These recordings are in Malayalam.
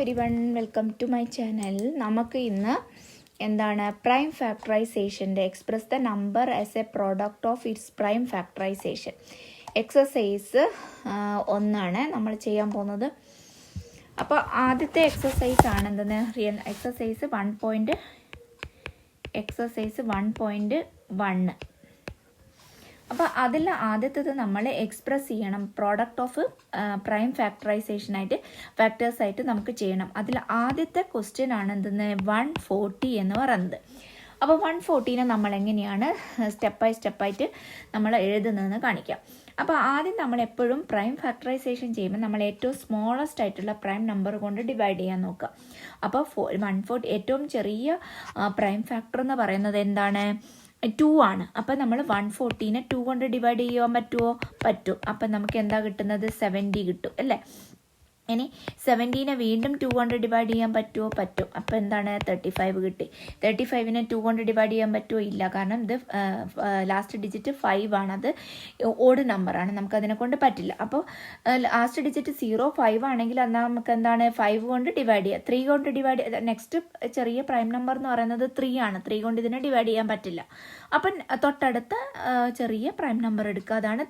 everyone, welcome to my channel. നമുക്ക് ഇന്ന് എന്താണ് പ്രൈം ഫാക്ടറൈസേഷൻ്റെ express the number as a product of its prime factorisation exercise 1 നമ്മൾ ചെയ്യാൻ പോകുന്നത്. അപ്പോൾ ആദ്യത്തെ എക്സസൈസ് ആണ് എന്തെന്ന് റിയൽ എക്സസൈസ് 1.1. അപ്പോൾ അതിൽ ആദ്യത്തേത് നമ്മൾ എക്സ്പ്രസ് ചെയ്യണം പ്രോഡക്റ്റ് ഓഫ് പ്രൈം ഫാക്ടറൈസേഷനായിട്ട് ഫാക്ടേഴ്സായിട്ട് നമുക്ക് ചെയ്യണം. അതിൽ ആദ്യത്തെ ക്വസ്റ്റ്യൻ ആണ് എന്തെന്ന് 140 എന്ന് പറയുന്നത്. അപ്പോൾ 140നെ നമ്മൾ എങ്ങനെയാണ് സ്റ്റെപ്പ് ബൈ സ്റ്റെപ്പായിട്ട് നമ്മൾ എഴുതുന്നതെന്ന് കാണിക്കാം. അപ്പോൾ ആദ്യം നമ്മൾ എപ്പോഴും പ്രൈം ഫാക്ടറൈസേഷൻ ചെയ്യുമ്പോൾ നമ്മൾ ഏറ്റവും സ്മോളസ്റ്റ് ആയിട്ടുള്ള പ്രൈം നമ്പർ കൊണ്ട് ഡിവൈഡ് ചെയ്യാൻ നോക്കുക. അപ്പോൾ 140 ഏറ്റവും ചെറിയ പ്രൈം ഫാക്ടർ എന്ന് പറയുന്നത് എന്താണ്? 2 ആണ്. അപ്പം നമ്മൾ 140നെ 2 കൊണ്ട് ഡിവൈഡ് ചെയ്യാൻ പറ്റുമോ? പറ്റും. അപ്പം നമുക്ക് എന്താ കിട്ടുന്നത്? 70 കിട്ടും അല്ലേ? ഇനി 70നെ വീണ്ടും 2 കൊണ്ട് ഡിവൈഡ് ചെയ്യാൻ പറ്റുമോ? പറ്റും. അപ്പോൾ എന്താണ്? 35 കിട്ടി. 35നെ 2 കൊണ്ട് ഡിവൈഡ് ചെയ്യാൻ പറ്റുമോ? ഇല്ല, കാരണം ഇത് ലാസ്റ്റ് ഡിജിറ്റ് 5 ആണ്, അത് ഓഡ് നമ്പറാണ്, നമുക്കതിനെ കൊണ്ട് പറ്റില്ല. അപ്പോൾ ലാസ്റ്റ് ഡിജിറ്റ് 05 ആണെങ്കിൽ എന്നാൽ നമുക്ക് എന്താണ് 5 കൊണ്ട് ഡിവൈഡ് ചെയ്യാം. 3 കൊണ്ട് ഡിവൈഡ് നെക്സ്റ്റ് ചെറിയ പ്രൈം നമ്പർ എന്ന് പറയുന്നത് 3 ആണ്. 3 കൊണ്ട് ഇതിനെ ഡിവൈഡ് ചെയ്യാൻ പറ്റില്ല. അപ്പം തൊട്ടടുത്ത ചെറിയ പ്രൈം നമ്പർ എടുക്കുക, അതാണ്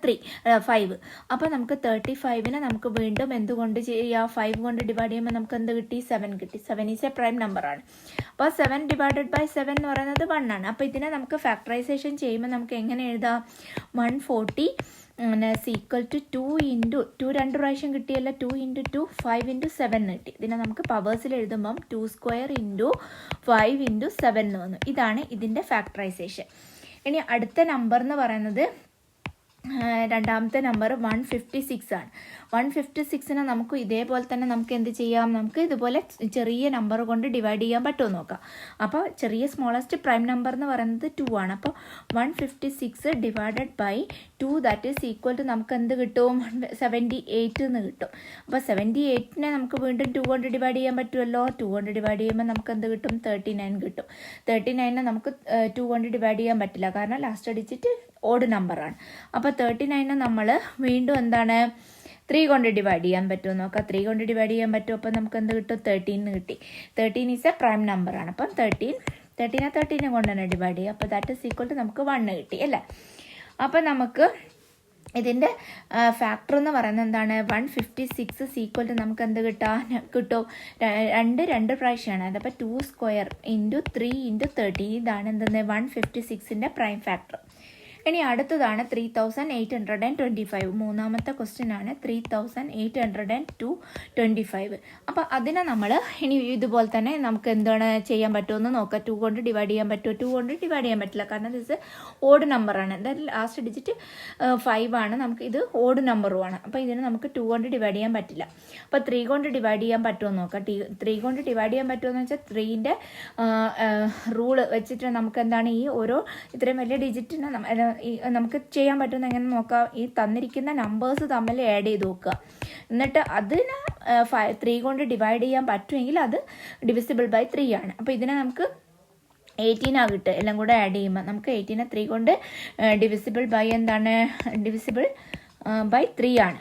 5. അപ്പോൾ നമുക്ക് 35നെ നമുക്ക് വീണ്ടും എന്തുകൊണ്ട് 5 കൊണ്ട് ഡിവൈഡ് ചെയ്യുമ്പോൾ നമുക്ക് എന്ത് കിട്ടി? 7 കിട്ടി. 7 ഈസ് എ പ്രൈം നമ്പറാണ്. അപ്പോൾ 7 ഡിവൈഡഡ് ബൈ 7 എന്ന് പറയുന്നത് 1 ആണ്. അപ്പോൾ ഇതിനെ നമുക്ക് ഫാക്ടറൈസേഷൻ ചെയ്യുമ്പോൾ നമുക്ക് എങ്ങനെ എഴുതാം? 140 ഈക്വൽ ടു 2 ഇൻറ്റു 2 2 പ്രാവശ്യം കിട്ടിയല്ല, 2 ഇൻറ്റു 2 5 ഇൻറ്റു 7 കിട്ടി. ഇതിനെ നമുക്ക് പവേഴ്സിൽ എഴുതുമ്പം 2 സ്ക്വയർ ഇൻറ്റു 5 ഇൻറ്റു 7 എന്ന് വന്നു. ഇതാണ് ഇതിൻ്റെ ഫാക്ടറൈസേഷൻ. ഇനി അടുത്ത നമ്പർ എന്ന് പറയുന്നത് രണ്ടാമത്തെ നമ്പർ 156 ആണ്. 156നെ നമുക്ക് ഇതേപോലെ തന്നെ നമുക്ക് എന്ത് ചെയ്യാം? നമുക്ക് ഇതുപോലെ ചെറിയ നമ്പർ കൊണ്ട് ഡിവൈഡ് ചെയ്യാൻ പറ്റുമോ നോക്കാം. അപ്പോൾ ചെറിയ സ്മോളസ്റ്റ് പ്രൈം നമ്പർ എന്ന് പറയുന്നത് 2 ആണ്. അപ്പോൾ 156 divided by 2 that is equal to നമുക്ക് എന്ത് കിട്ടും? 78 എന്ന് കിട്ടും. അപ്പോൾ 78നെ നമുക്ക് വീണ്ടും 2 കൊണ്ട് ഡിവൈഡ് ചെയ്യാൻ പറ്റുമല്ലോ. 2 കൊണ്ട് ഡിവൈഡ് ചെയ്യുമ്പോൾ നമുക്ക് എന്ത് കിട്ടും? 39 കിട്ടും. 39നെ നമുക്ക് 2 കൊണ്ട് ഡിവൈഡ് ചെയ്യാൻ പറ്റില്ല, കാരണം ലാസ്റ്റ് ഡിജിറ്റ് ഓഡ് നമ്പറാണ്. അപ്പോൾ 39നെ നമ്മൾ വീണ്ടും എന്താണ് 3 കൊണ്ട് ഡിവൈഡ് ചെയ്യാൻ പറ്റുമോ നോക്കാം. 3 കൊണ്ട് ഡിവൈഡ് ചെയ്യാൻ പറ്റും. അപ്പോൾ നമുക്ക് എന്ത് കിട്ടും? 13 കിട്ടി. 13 ഈസ് എ പ്രൈം നമ്പറാണ്. അപ്പം 13 കൊണ്ട് തന്നെ ഡിവൈഡ് ചെയ്യാം. അപ്പോൾ ദാറ്റ് ഈസ് ഈക്വൽ ടു നമുക്ക് 1 കിട്ടി അല്ലേ? അപ്പം നമുക്ക് ഇതിൻ്റെ ഫാക്ടർ എന്ന് പറയുന്നത് എന്താണ്? 156 ഈക്വൽ ടു നമുക്ക് എന്ത് കിട്ടും? 2 പ്രാവശ്യമാണ്. അതപ്പോൾ 2 സ്ക്വയർ ഇൻറ്റു 3 ഇൻറ്റു 30. ഇതാണ് എന്തെന്ന് 156ൻ്റെ പ്രൈം ഫാക്ടർ. ഇനി അടുത്തതാണ് 3825. മൂന്നാമത്തെ ക്വസ്റ്റ്യൻ ആണ് 3825. അപ്പോൾ അതിനെ നമ്മൾ ഇനി ഇതുപോലെ തന്നെ നമുക്ക് എന്താണ് ചെയ്യാൻ പറ്റുമെന്ന് നോക്കാം. 2 കൊണ്ട് ഡിവൈഡ് ചെയ്യാൻ പറ്റുമോ? 2 കൊണ്ട് ഡിവൈഡ് ചെയ്യാൻ പറ്റില്ല, കാരണം ഇത് ഓഡ് നമ്പറാണ്. എന്തായാലും ലാസ്റ്റ് ഡിജിറ്റ് 5 ആണ്, നമുക്ക് ഇത് ഓഡ് നമ്പറുമാണ്. അപ്പോൾ ഇതിന് നമുക്ക് 2 കൊണ്ട് ഡിവൈഡ് ചെയ്യാൻ പറ്റില്ല. അപ്പോൾ 3 കൊണ്ട് ഡിവൈഡ് ചെയ്യാൻ പറ്റുമോ നോക്കാം. 3 കൊണ്ട് ഡിവൈഡ് ചെയ്യാൻ പറ്റുമെന്ന് വെച്ചാൽ 3ൻ്റെ റൂള് വെച്ചിട്ട് നമുക്ക് എന്താണ് ഈ ഓരോ ഇത്രയും വലിയ ഡിജിറ്റിനെ നമുക്ക് ചെയ്യാൻ പറ്റുന്ന എങ്ങനെ നോക്കാം? ഈ തന്നിരിക്കുന്ന നമ്പേഴ്സ് തമ്മിൽ ആഡ് ചെയ്ത് നോക്കുക. എന്നിട്ട് അതിന് 3 കൊണ്ട് ഡിവൈഡ് ചെയ്യാൻ പറ്റുമെങ്കിൽ അത് ഡിവിസിബിൾ ബൈ 3 ആണ്. അപ്പോൾ ഇതിനെ നമുക്ക് 18 കിട്ടുക. എല്ലാം കൂടെ ആഡ് ചെയ്യുമ്പോൾ നമുക്ക് 18നെ 3 കൊണ്ട് ഡിവിസിബിൾ ബൈ എന്താണ്? ഡിവിസിബിൾ ബൈ 3 ആണ്.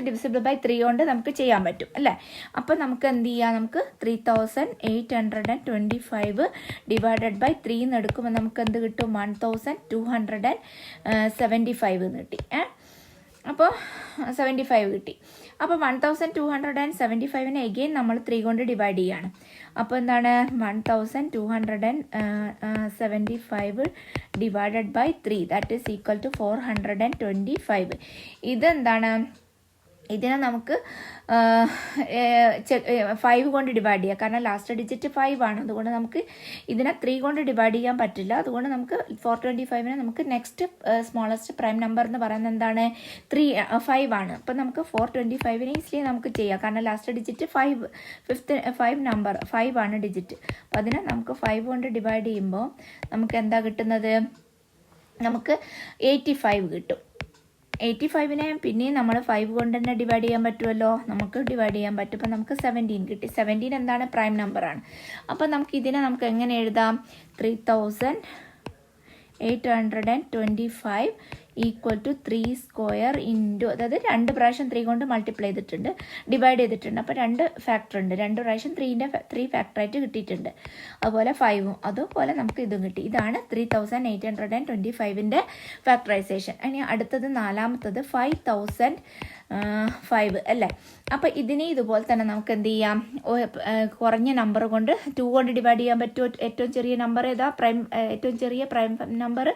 ഡിവിസിബിൾ ബൈ 3 കൊണ്ട് നമുക്ക് ചെയ്യാൻ പറ്റും അല്ലേ? അപ്പം നമുക്ക് എന്ത് ചെയ്യാം? നമുക്ക് 3825 ഡിവൈഡഡ് ബൈ 3 എന്ന് എടുക്കുമ്പോൾ നമുക്ക് എന്ത് കിട്ടും? 1275 എന്ന് കിട്ടി. അപ്പോൾ 75 കിട്ടി. അപ്പോൾ 1275നെ എഗെയിൻ നമ്മൾ 3 കൊണ്ട് ഡിവൈഡ് ചെയ്യാണ്. അപ്പോൾ എന്താണ് 1275 divided by 3 that is equal to 425. ഇതെന്താണ്? ഇതിനെ നമുക്ക് 5 കൊണ്ട് ഡിവൈഡ് ചെയ്യാം, കാരണം ലാസ്റ്റ് ഡിജിറ്റ് 5 ആണ്. അതുകൊണ്ട് നമുക്ക് ഇതിനെ 3 കൊണ്ട് ഡിവൈഡ് ചെയ്യാൻ പറ്റില്ല. അതുകൊണ്ട് നമുക്ക് 425നെ നമുക്ക് നെക്സ്റ്റ് സ്മോളസ്റ്റ് പ്രൈം നമ്പർ എന്ന് പറയുന്നത് എന്താണ്? 5 ആണ്. അപ്പം നമുക്ക് 425നെ ഈസിലി നമുക്ക് ചെയ്യാം, കാരണം ലാസ്റ്റ് ഡിജിറ്റ് 5 നമ്പർ 5 ആണ് ഡിജിറ്റ്. അപ്പം അതിനെ നമുക്ക് 5 കൊണ്ട് ഡിവൈഡ് ചെയ്യുമ്പോൾ നമുക്ക് എന്താ കിട്ടുന്നത്? നമുക്ക് 85 കിട്ടും. 85നെ പിന്നെയും നമ്മൾ 5 കൊണ്ട് തന്നെ ഡിവൈഡ് ചെയ്യാൻ പറ്റുമല്ലോ. നമുക്ക് ഡിവൈഡ് ചെയ്യാൻ പറ്റും. അപ്പോൾ നമുക്ക് 17 കിട്ടി. 17 എന്താണ്? പ്രൈം നമ്പറാണ്. അപ്പോൾ നമുക്ക് ഇതിനെ നമുക്ക് എങ്ങനെ എഴുതാം? 3825 ഈക്വൽ ടു 3 സ്ക്വയർ ഇൻറ്റു, അതായത് 2 പ്രാവശ്യം 3 കൊണ്ട് മൾട്ടിപ്ലൈ ചെയ്തിട്ടുണ്ട്, ഡിവൈഡ് ചെയ്തിട്ടുണ്ട്. അപ്പോൾ 2 ഫാക്ടർ ഉണ്ട്, 2 പ്രാവശ്യം 3 ഫാക്ടറായിട്ട് കിട്ടിയിട്ടുണ്ട്. അതുപോലെ 5ഉം അതുപോലെ നമുക്ക് ഇതും കിട്ടി. ഇതാണ് 3825ൻ്റെ ഫാക്ടറൈസേഷൻ. ഇനി അടുത്തത് നാലാമത്തത് 5005 അല്ലേ. അപ്പോൾ ഇതിനെ ഇതുപോലെ തന്നെ നമുക്ക് എന്ത് ചെയ്യാം, കുറഞ്ഞ നമ്പർ കൊണ്ട് 2 കൊണ്ട് ഡിവൈഡ് ചെയ്യാൻ പറ്റുമോ? ഏറ്റവും ചെറിയ നമ്പർ ഏതാ? ഏറ്റവും ചെറിയ പ്രൈം നമ്പർ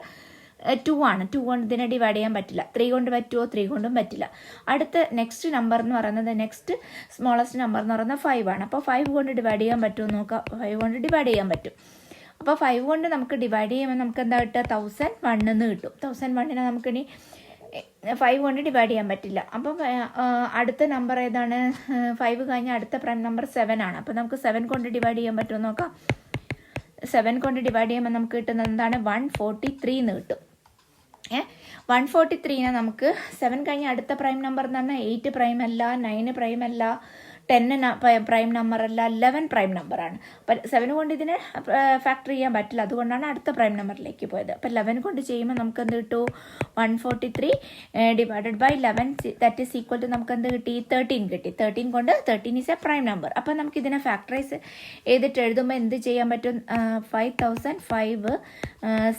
2 ആണ്. 2 കൊണ്ട് ഇതിനെ ഡിവൈഡ് ചെയ്യാൻ പറ്റില്ല. 3 കൊണ്ട് പറ്റുമോ? 3 കൊണ്ടും പറ്റില്ല. അടുത്ത നെക്സ്റ്റ് നമ്പർ എന്ന് പറയുന്നത്, നെക്സ്റ്റ് സ്മോളസ്റ്റ് നമ്പർ എന്ന് പറയുന്നത് 5 ആണ്. അപ്പോൾ 5 കൊണ്ട് ഡിവൈഡ് ചെയ്യാൻ പറ്റുമോ നോക്കാം. 5 കൊണ്ട് ഡിവൈഡ് ചെയ്യാൻ പറ്റും. അപ്പോൾ 5 കൊണ്ട് നമുക്ക് ഡിവൈഡ് ചെയ്യുമ്പോൾ നമുക്ക് എന്താ കിട്ടുക? 1001 എന്ന് കിട്ടും. 1001നെ നമുക്കിനി 5 കൊണ്ട് ഡിവൈഡ് ചെയ്യാൻ പറ്റില്ല. അപ്പം അടുത്ത നമ്പർ ഏതാണ്? 5 കഴിഞ്ഞാൽ അടുത്ത പ്രൈം നമ്പർ 7 ആണ്. അപ്പോൾ നമുക്ക് 7 കൊണ്ട് ഡിവൈഡ് ചെയ്യാൻ പറ്റുമോ നോക്കാം. 7 കൊണ്ട് ഡിവൈഡ് ചെയ്യുമ്പോൾ നമുക്ക് കിട്ടുന്നത് എന്താണ്? 143 എന്ന് കിട്ടും. 143നെ നമുക്ക് 7 കഴിഞ്ഞ അടുത്ത പ്രൈം നമ്പർ എന്ന് പറഞ്ഞാൽ 8 പ്രൈം അല്ല, 9 പ്രൈം അല്ല, 10 പ്രൈം നമ്പർ അല്ല, 11 പ്രൈം നമ്പറാണ്. അപ്പം 7 കൊണ്ട് ഇതിനെ ഫാക്ടർ ചെയ്യാൻ പറ്റില്ല, അതുകൊണ്ടാണ് അടുത്ത പ്രൈം നമ്പറിലേക്ക് പോയത്. അപ്പം 11 കൊണ്ട് ചെയ്യുമ്പോൾ നമുക്ക് എന്ത് കിട്ടും? 143 divided by 11 that is equal to നമുക്ക് എന്ത് കിട്ടി? 13 കിട്ടി. 13 കൊണ്ട് 13 ഈസ് എ പ്രൈം നമ്പർ. അപ്പം നമുക്ക് ഇതിനെ ഫാക്ടറൈസ് ചെയ്തിട്ട് എഴുതുമ്പോൾ എന്ത് ചെയ്യാൻ പറ്റും? 5005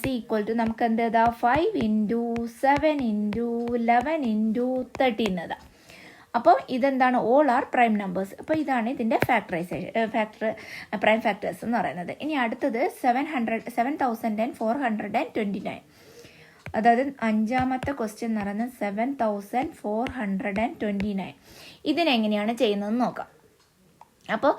സി ഈക്വൽ ടു നമുക്ക് എന്ത് ചെയ്താ? 5 ഇൻറ്റു 7 ഇൻറ്റു 11 ഇൻറ്റു 13 ഇതാ. അപ്പോൾ ഇതെന്താണ്? All are prime numbers. അപ്പോൾ ഇതാണ് ഇതിൻ്റെ പ്രൈം ഫാക്ടേഴ്സ് എന്ന് പറയുന്നത്. ഇനി അടുത്തത് 7429, അതായത് അഞ്ചാമത്തെ ക്വസ്റ്റ്യൻ എന്ന് പറയുന്നത് 7429. ഇതിനെങ്ങനെയാണ് ചെയ്യുന്നതെന്ന് നോക്കാം. അപ്പോൾ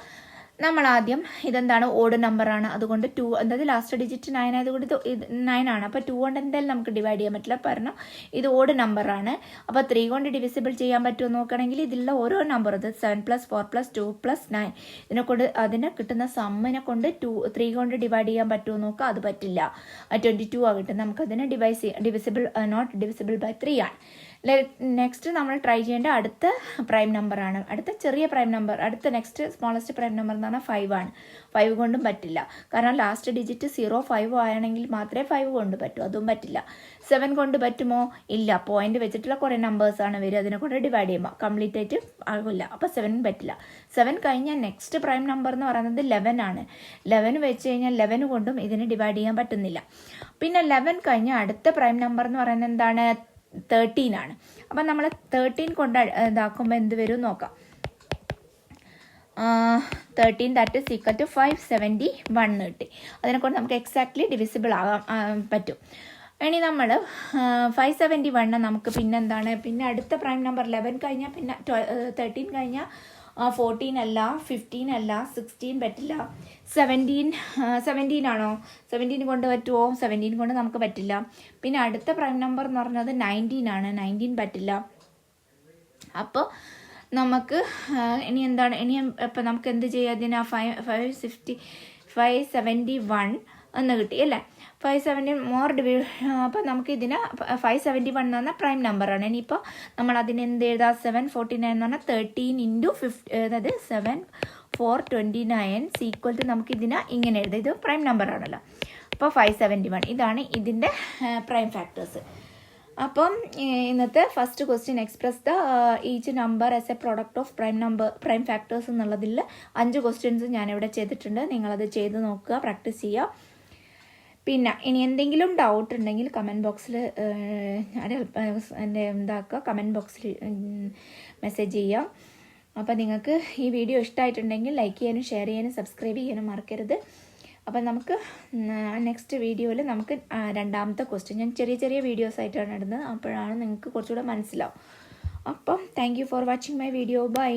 നമ്മൾ ആദ്യം ഇതെന്താണ്? ഓഡ് നമ്പറാണ്, അതുകൊണ്ട് 2, അതായത് ലാസ്റ്റ് ഡിജിറ്റ് 9 ആയതുകൊണ്ട് ഇത് 9 ആണ്. അപ്പോൾ 2 കൊണ്ട് എന്തായാലും നമുക്ക് ഡിവൈഡ് ചെയ്യാൻ പറ്റില്ല, കാരണം ഇത് ഓഡ് നമ്പറാണ്. അപ്പോൾ 3 കൊണ്ട് ഡിവിസിബിൾ ചെയ്യാൻ പറ്റുമോ നോക്കുകയാണെങ്കിൽ ഇതിലുള്ള ഓരോ നമ്പർ, ഇത് 7 + 4 + 2 + 9, അതിനെ കിട്ടുന്ന സമ്മിനെ കൊണ്ട് 3 കൊണ്ട് ഡിവൈഡ് ചെയ്യാൻ പറ്റുമോ നോക്കുക. അത് പറ്റില്ല, 22 ആ കിട്ടും. നമുക്കതിനെ നോട്ട് ഡിവിസിബിൾ ബൈ 3 ആണ്. നെക്സ്റ്റ് നമ്മൾ ട്രൈ ചെയ്യേണ്ട അടുത്ത പ്രൈം നമ്പറാണ്, അടുത്ത ചെറിയ പ്രൈം നമ്പർ, അടുത്ത നെക്സ്റ്റ് സ്മോളസ്റ്റ് പ്രൈം നമ്പർ എന്ന് പറഞ്ഞാൽ 5 ആണ്. 5 കൊണ്ടും പറ്റില്ല, കാരണം ലാസ്റ്റ് ഡിജിറ്റ് 05 ആണെങ്കിൽ മാത്രമേ 5 കൊണ്ട് പറ്റൂ, അതും പറ്റില്ല. 7 കൊണ്ട് പറ്റുമോ? ഇല്ല, പോയിന്റ് വെച്ചിട്ടുള്ള കുറേ നമ്പേഴ്സാണ് വരിക, അതിനെ കൊണ്ട് ഡിവൈഡ് ചെയ്യുമ്പോൾ കംപ്ലീറ്റ് ആയിട്ട് ആകില്ല. അപ്പോൾ 7 പറ്റില്ല. 7 കഴിഞ്ഞാൽ നെക്സ്റ്റ് പ്രൈം നമ്പർ എന്ന് പറയുന്നത് 11 ആണ്. 11 വെച്ച് കഴിഞ്ഞാൽ 11 കൊണ്ടും ഇതിന് ഡിവൈഡ് ചെയ്യാൻ പറ്റുന്നില്ല. പിന്നെ 11 കഴിഞ്ഞാൽ അടുത്ത പ്രൈം നമ്പർ എന്ന് പറയുന്നത് എന്താണ്? 13 ആണ്. അപ്പം നമ്മൾ 13 കൊണ്ട് ഇതാക്കുമ്പോൾ എന്ത് വരും നോക്കാം. 13 ദാറ്റ് ഈസ് ഈക്വൽ ടു 571 കിട്ടി. അതിനെക്കൊണ്ട് നമുക്ക് എക്സാക്ട്ലി ഡിവിസിബിൾ ആകാൻ പറ്റും. ഇനി നമ്മൾ 571 നമുക്ക് പിന്നെന്താണ്? പിന്നെ അടുത്ത പ്രൈം നമ്പർ 11 കഴിഞ്ഞാൽ പിന്നെ 13 കഴിഞ്ഞാൽ 14 അല്ല, 15 അല്ല, 16 പറ്റില്ല, 17 ആണോ? 17 കൊണ്ട് പറ്റുമോ? 17 കൊണ്ട് നമുക്ക് പറ്റില്ല. പിന്നെ അടുത്ത പ്രൈം നമ്പർ എന്ന് പറഞ്ഞത് 19 ആണ്. 19 പറ്റില്ല. അപ്പോൾ നമുക്ക് ഇനി എന്താണ്? ഇപ്പം നമുക്ക് എന്ത് ചെയ്യാം? ഇതിന് 571 എന്ന് കിട്ടി അല്ലേ? 570 മോർ അപ്പോൾ നമുക്ക് ഇതിന് 571 എന്ന് പറഞ്ഞാൽ പ്രൈം നമ്പറാണ്. ഇനിയിപ്പോൾ നമ്മൾ അതിന് എന്ത് എഴുതാം? 749 എന്ന് പറഞ്ഞാൽ 13 ഇൻറ്റു 50, അതായത് 7429 ഈക്വൽ ടു നമുക്ക് ഇതിനെ ഇങ്ങനെ എഴുതാം. ഇത് പ്രൈം നമ്പറാണല്ലോ. അപ്പോൾ 571 ഇതാണ് ഇതിൻ്റെ പ്രൈം ഫാക്ടേഴ്സ്. അപ്പം ഇന്നത്തെ first question, express the each number as a product of prime factors എന്നുള്ളതിൽ 5 ക്വസ്റ്റ്യൻസ് ഞാനിവിടെ ചെയ്തിട്ടുണ്ട്. നിങ്ങളത് ചെയ്ത് നോക്കുക, പ്രാക്ടീസ് ചെയ്യുക. പിന്നെ ഇനി എന്തെങ്കിലും ഡൗട്ട് ഉണ്ടെങ്കിൽ കമൻറ്റ് ബോക്സിൽ കമൻറ്റ് ബോക്സിൽ മെസ്സേജ് ചെയ്യാം. അപ്പോൾ നിങ്ങൾക്ക് ഈ വീഡിയോ ഇഷ്ടമായിട്ടുണ്ടെങ്കിൽ ലൈക്ക് ചെയ്യാനും ഷെയർ ചെയ്യാനും സബ്സ്ക്രൈബ് ചെയ്യാനും മറക്കരുത്. അപ്പം നമുക്ക് നെക്സ്റ്റ് വീഡിയോയിൽ നമുക്ക് രണ്ടാമത്തെ ക്വസ്റ്റ്യൻ, ഞാൻ ചെറിയ ചെറിയ വീഡിയോസ് ആയിട്ടാണ് ഇടുന്നത്, അപ്പോഴാണ് നിങ്ങൾക്ക് കുറച്ചുകൂടെ മനസ്സിലാവും. അപ്പം thank you for watching my video. By.